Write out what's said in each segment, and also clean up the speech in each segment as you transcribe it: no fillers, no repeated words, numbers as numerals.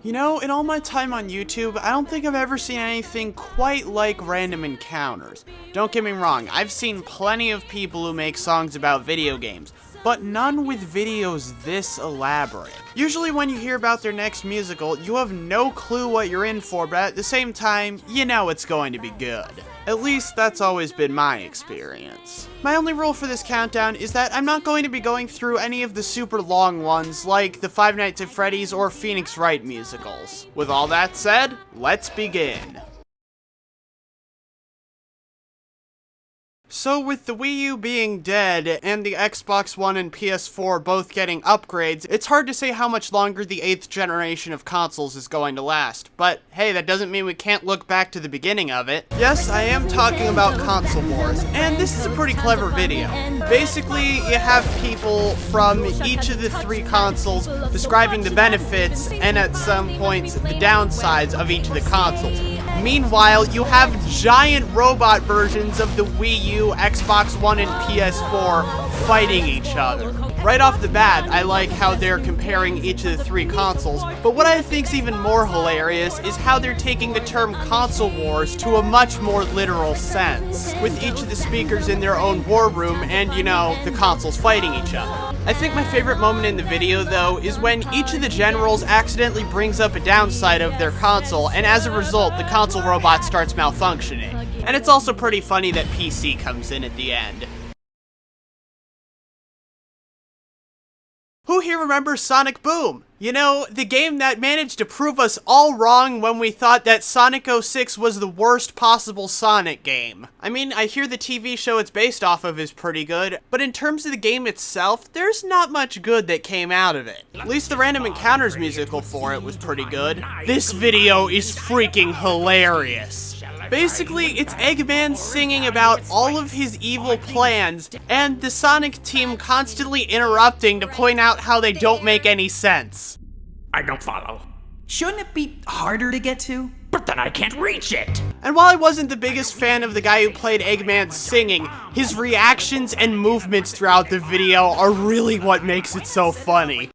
You know, in all my time on YouTube, I don't think I've ever seen anything quite like random encounters. Don't get me wrong, I've seen plenty of people who make songs about video games, but none with videos this elaborate. Usually when you hear about their next musical, you have no clue what you're in for, but at the same time, you know it's going to be good. At least that's always been my experience. My only rule for this countdown is that I'm not going to be going through any of the super long ones like the Five Nights at Freddy's or Phoenix Wright musicals. With all that said, let's begin. So with the Wii U being dead, and the Xbox One and PS4 both getting upgrades, it's hard to say how much longer the 8th generation of consoles is going to last. But hey, that doesn't mean we can't look back to the beginning of it. Yes, I am talking about console wars, and this is a pretty clever video. Basically, you have people from each of the 3 consoles describing the benefits, and at some points, the downsides of each of the consoles. Meanwhile, you have giant robot versions of the Wii U, Xbox One, and PS4 fighting each other. Right off the bat, I like how they're comparing each of the 3 consoles, but what I think's even more hilarious is how they're taking the term console wars to a much more literal sense, with each of the speakers in their own war room and, you know, the consoles fighting each other. I think my favorite moment in the video, though, is when each of the generals accidentally brings up a downside of their console, and as a result, the console robot starts malfunctioning. And it's also pretty funny that PC comes in at the end. Who here remembers Sonic Boom? You know, the game that managed to prove us all wrong when we thought that Sonic 06 was the worst possible Sonic game. I mean, I hear the TV show it's based off of is pretty good, but in terms of the game itself, there's not much good that came out of it. At least the Random Encounters musical for it was pretty good. This video is freaking hilarious. Basically, it's Eggman singing about all of his evil plans, and the Sonic team constantly interrupting to point out how they don't make any sense. I don't follow. Shouldn't it be harder to get to? But then I can't reach it! And while I wasn't the biggest fan of the guy who played Eggman singing, his reactions and movements throughout the video are really what makes it so funny.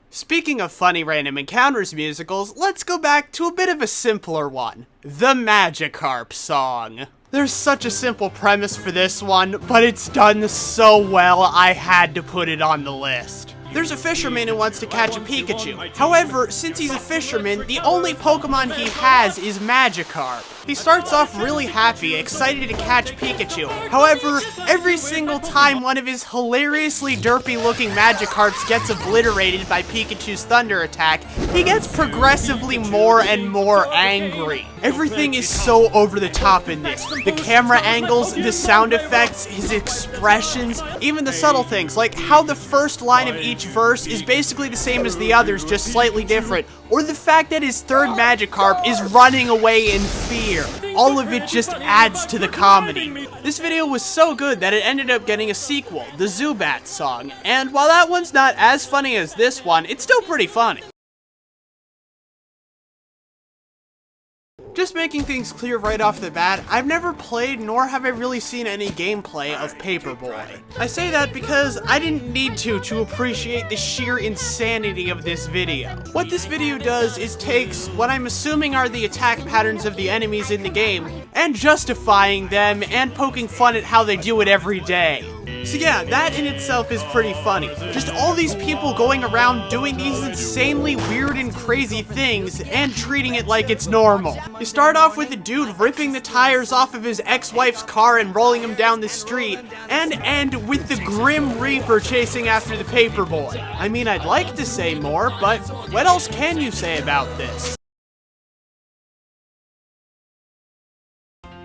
Speaking of funny Random Encounters musicals, let's go back to a bit of a simpler one. The Magikarp song. There's such a simple premise for this one, but it's done so well I had to put it on the list. There's a fisherman who wants to catch a Pikachu. However, since he's a fisherman, the only Pokemon he has is Magikarp. He starts off really happy, excited to catch Pikachu. However, every single time one of his hilariously derpy-looking Magikarps gets obliterated by Pikachu's thunder attack, he gets progressively more and more angry. Everything is so over the top in this. The camera angles, the sound effects, his expressions, even the subtle things, like how the first line of each verse is basically the same as the others, just slightly different, or the fact that his third Magikarp is running away in fear. All of it just adds to the comedy. This video was so good that it ended up getting a sequel, the Zubat song, and while that one's not as funny as this one, it's still pretty funny. Just making things clear right off the bat, I've never played nor have I really seen any gameplay of Paperboy. I say that because I didn't need to appreciate the sheer insanity of this video. What this video does is takes what I'm assuming are the attack patterns of the enemies in the game, and justifying them and poking fun at how they do it every day. So yeah, that in itself is pretty funny. Just all these people going around doing these insanely weird and crazy things and treating it like it's normal. You start off with a dude ripping the tires off of his ex-wife's car and rolling him down the street, and end with the Grim Reaper chasing after the Paperboy. I mean, I'd like to say more, but what else can you say about this?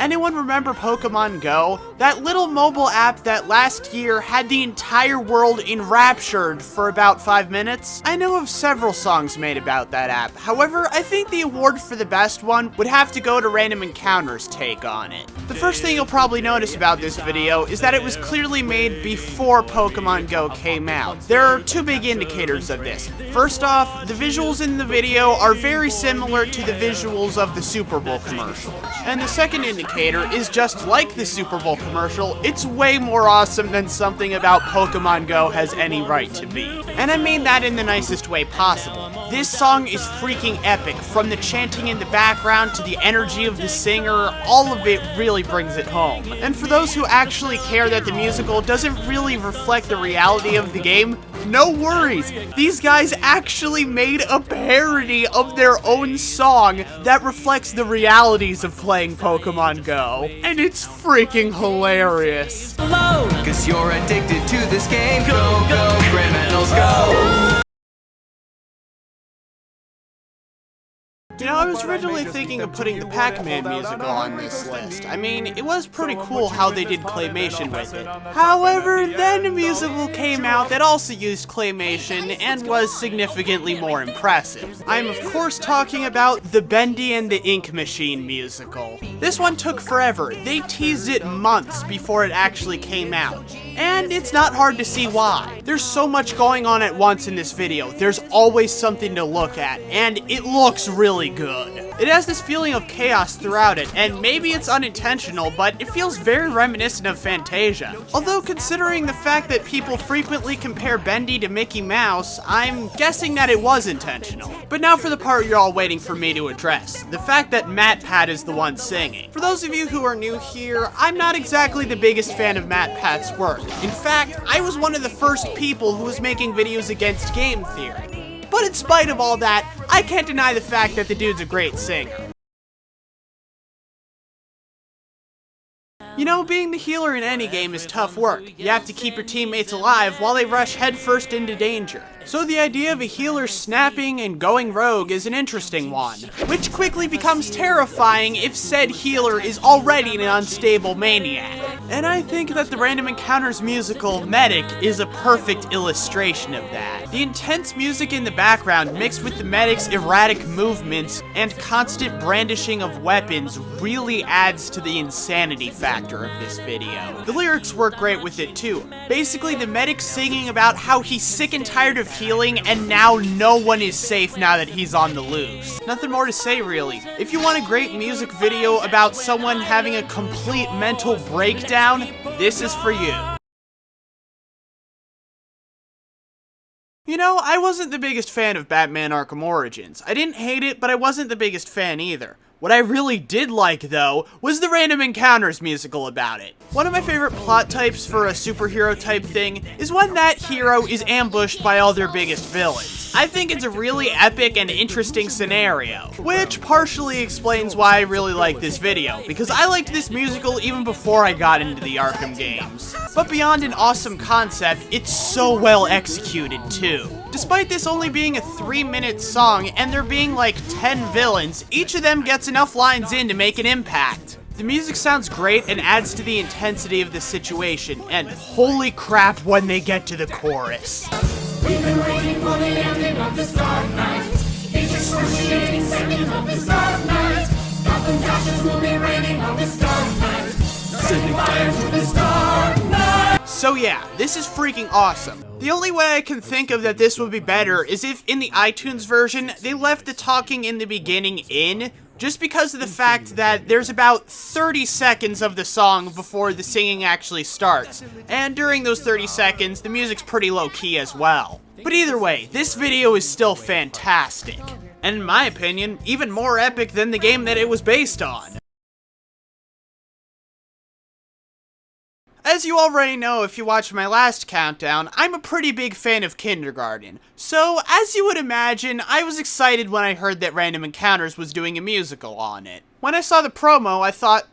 Anyone remember Pokemon Go? That little mobile app that last year had the entire world enraptured for about 5 minutes? I know of several songs made about that app. However, I think the award for the best one would have to go to Random Encounters' take on it. The first thing you'll probably notice about this video is that it was clearly made before Pokemon Go came out. There are 2 big indicators of this. First off, the visuals in the video are very similar to the visuals of the Super Bowl commercial. And the second indicator commentator is just like the Super Bowl commercial. It's way more awesome than something about Pokemon Go has any right to be. And I mean that in the nicest way possible. This song is freaking epic. From the chanting in the background to the energy of the singer, all of it really brings it home. And for those who actually care that the musical doesn't really reflect the reality of the game, no worries. These guys actually made a parody of their own song that reflects the realities of playing Pokemon Go. And it's freaking hilarious. Cause you're addicted to this game. Go, go, criminals, go. You know, I was originally thinking of putting the Pac-Man musical on this list. I mean, it was pretty cool how they did claymation with it. However, then a musical came out that also used claymation and was significantly more impressive. I'm of course talking about the Bendy and the Ink Machine musical. This one took forever. They teased it months before it actually came out. And it's not hard to see why. There's so much going on at once in this video. There's always something to look at, and it looks really good. It has this feeling of chaos throughout it, and maybe it's unintentional, but it feels very reminiscent of Fantasia. Although considering the fact that people frequently compare Bendy to Mickey Mouse, I'm guessing that it was intentional. But now for the part you're all waiting for me to address, the fact that MatPat is the one singing. For those of you who are new here, I'm not exactly the biggest fan of MatPat's work. In fact, I was one of the first people who was making videos against game theory. But in spite of all that, I can't deny the fact that the dude's a great singer. You know, being the healer in any game is tough work. You have to keep your teammates alive while they rush headfirst into danger. So the idea of a healer snapping and going rogue is an interesting one, which quickly becomes terrifying if said healer is already an unstable maniac. And I think that the Random Encounters musical, Medic, is a perfect illustration of that. The intense music in the background mixed with the medic's erratic movements and constant brandishing of weapons really adds to the insanity factor of this video. The lyrics work great with it too. Basically, the medic's singing about how he's sick and tired of healing and now no one is safe now that he's on the loose. Nothing more to say really. If you want a great music video about someone having a complete mental breakdown, this is for you. You know, I wasn't the biggest fan of Batman Arkham Origins. I didn't hate it, but I wasn't the biggest fan either. What I really did like, though, was the Random Encounters musical about it. One of my favorite plot types for a superhero type thing is when that hero is ambushed by all their biggest villains. I think it's a really epic and interesting scenario, which partially explains why I really like this video, because I liked this musical even before I got into the Arkham games. But beyond an awesome concept, it's so well executed too. Despite this only being a 3-minute song and there being like 10 villains, each of them gets enough lines in to make an impact. The music sounds great and adds to the intensity of the situation, and holy crap when they get to the chorus. We've been waiting for the ending of this dark night. Each excruciating second of this dark night. Gotham's ashes will be raining on this dark night. Sending fire to this dark night. So yeah, this is freaking awesome. The only way I can think of that this would be better is if in the iTunes version, they left the talking in the beginning in, just because of the fact that there's about 30 seconds of the song before the singing actually starts. And during those 30 seconds, the music's pretty low-key as well. But either way, this video is still fantastic. And in my opinion, even more epic than the game that it was based on. As you already know if you watched my last countdown, I'm a pretty big fan of Kindergarten. So, as you would imagine, I was excited when I heard that Random Encounters was doing a musical on it. When I saw the promo, I thought,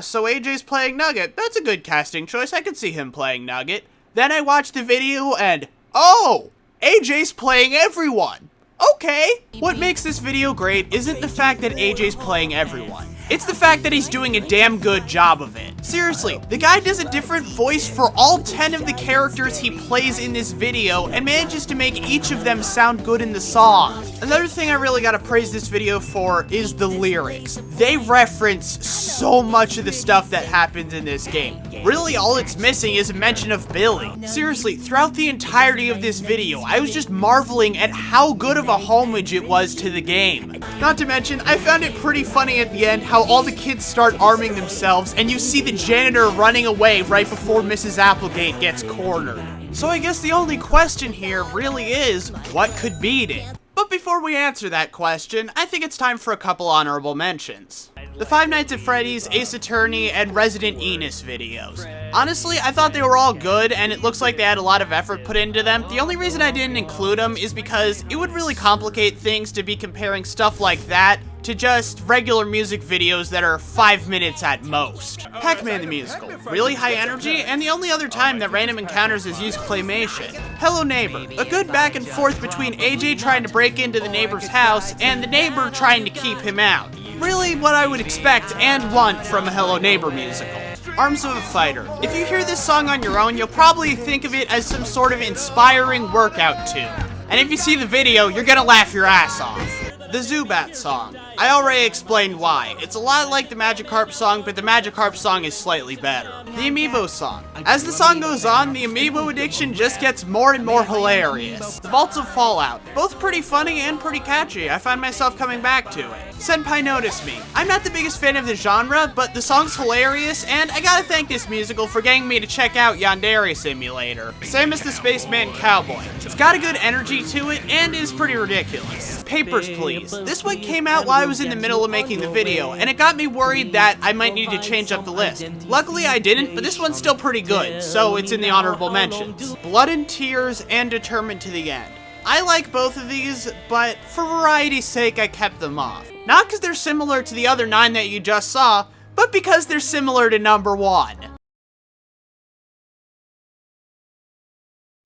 so AJ's playing Nugget. That's a good casting choice, I could see him playing Nugget. Then I watched the video and, oh! AJ's playing everyone! Okay! What makes this video great isn't the fact that AJ's playing everyone. It's the fact that he's doing a damn good job of it. Seriously, the guy does a different voice for all 10 of the characters he plays in this video and manages to make each of them sound good in the song. Another thing I really gotta praise this video for is the lyrics. They reference so much of the stuff that happens in this game. Really, all it's missing is a mention of Billy. Seriously, throughout the entirety of this video, I was just marveling at how good of a homage it was to the game. Not to mention, I found it pretty funny at the end how how all the kids start arming themselves, and you see the janitor running away right before Mrs. Applegate gets cornered. So I guess the only question here really is, what could beat it? But before we answer that question, I think it's time for a couple honorable mentions. The Five Nights at Freddy's, Ace Attorney, and Resident Enos videos. Honestly, I thought they were all good, and it looks like they had a lot of effort put into them. The only reason I didn't include them is because it would really complicate things to be comparing stuff like that to just regular music videos that are 5 minutes at most. Pac-Man the Musical, really high energy, and the only other time that Random Encounters has used claymation. Hello Neighbor, a good back and forth between AJ trying to break into the neighbor's house and the neighbor trying to keep him out. Really what I would expect and want from a Hello Neighbor musical. Arms of a Fighter. If you hear this song on your own, you'll probably think of it as some sort of inspiring workout tune. And if you see the video, you're gonna laugh your ass off. The Zubat song. I already explained why. It's a lot like the Magikarp song, but the Magikarp song is slightly better. The Amiibo song. As the song goes on, the Amiibo addiction just gets more and more hilarious. The Vaults of Fallout. Both pretty funny and pretty catchy. I find myself coming back to it. Senpai Notice Me. I'm not the biggest fan of the genre, but the song's hilarious, and I gotta thank this musical for getting me to check out Yandere Simulator. Same as the Spaceman Cowboy. It's got a good energy to it, and is pretty ridiculous. Papers, Please. This one came out while I was in the middle of making the video, and it got me worried that I might need to change up the list. Luckily I didn't, but this one's still pretty good, so it's in the honorable mentions. Blood and Tears and Determined to the End. I like both of these, but for variety's sake I kept them off. Not because they're similar to the other 9 that you just saw, but because they're similar to number 1.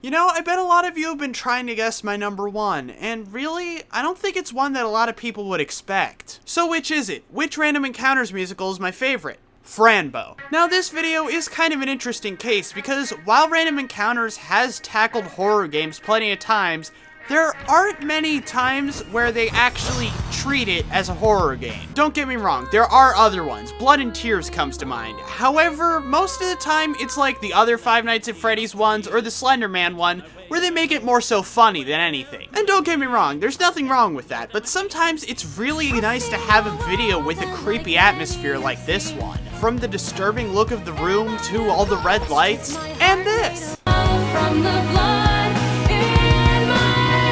You know, I bet a lot of you have been trying to guess my number 1, and really, I don't think it's one that a lot of people would expect. So which is it? Which Random Encounters musical is my favorite? Fran Bow. Now this video is kind of an interesting case because while Random Encounters has tackled horror games plenty of times, there aren't many times where they actually treat it as a horror game. Don't get me wrong, there are other ones. Blood and Tears comes to mind. However, most of the time, it's like the other Five Nights at Freddy's ones or the Slender Man one, where they make it more so funny than anything. And don't get me wrong, there's nothing wrong with that, but sometimes it's really nice to have a video with a creepy atmosphere like this one. From the disturbing look of the room to all the red lights, and this. From the blood in my eyes.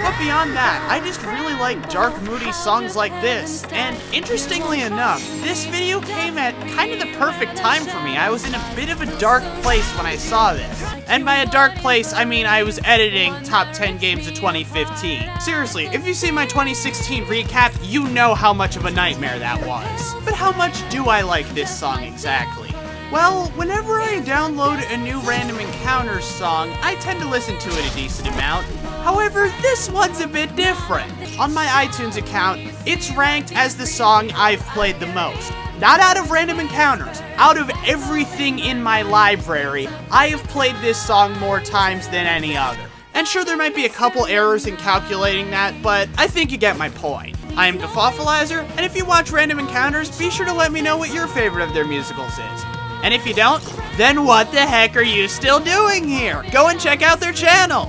But beyond that, I just really like dark, moody songs like this. And interestingly enough, this video came at kind of the perfect time for me. I was in a bit of a dark place when I saw this. And by a dark place, I mean I was editing top 10 games of 2015. Seriously, if you see my 2016 recap, you know how much of a nightmare that was. But how much do I like this song exactly? Well, whenever I download a new Random Encounters song, I tend to listen to it a decent amount. However, this one's a bit different. On my iTunes account, it's ranked as the song I've played the most. Not out of Random Encounters, out of everything in my library, I have played this song more times than any other. And sure, there might be a couple errors in calculating that, but I think you get my point. I am Defoffilizer, and if you watch Random Encounters, be sure to let me know what your favorite of their musicals is. And if you don't, then what the heck are you still doing here? Go and check out their channel!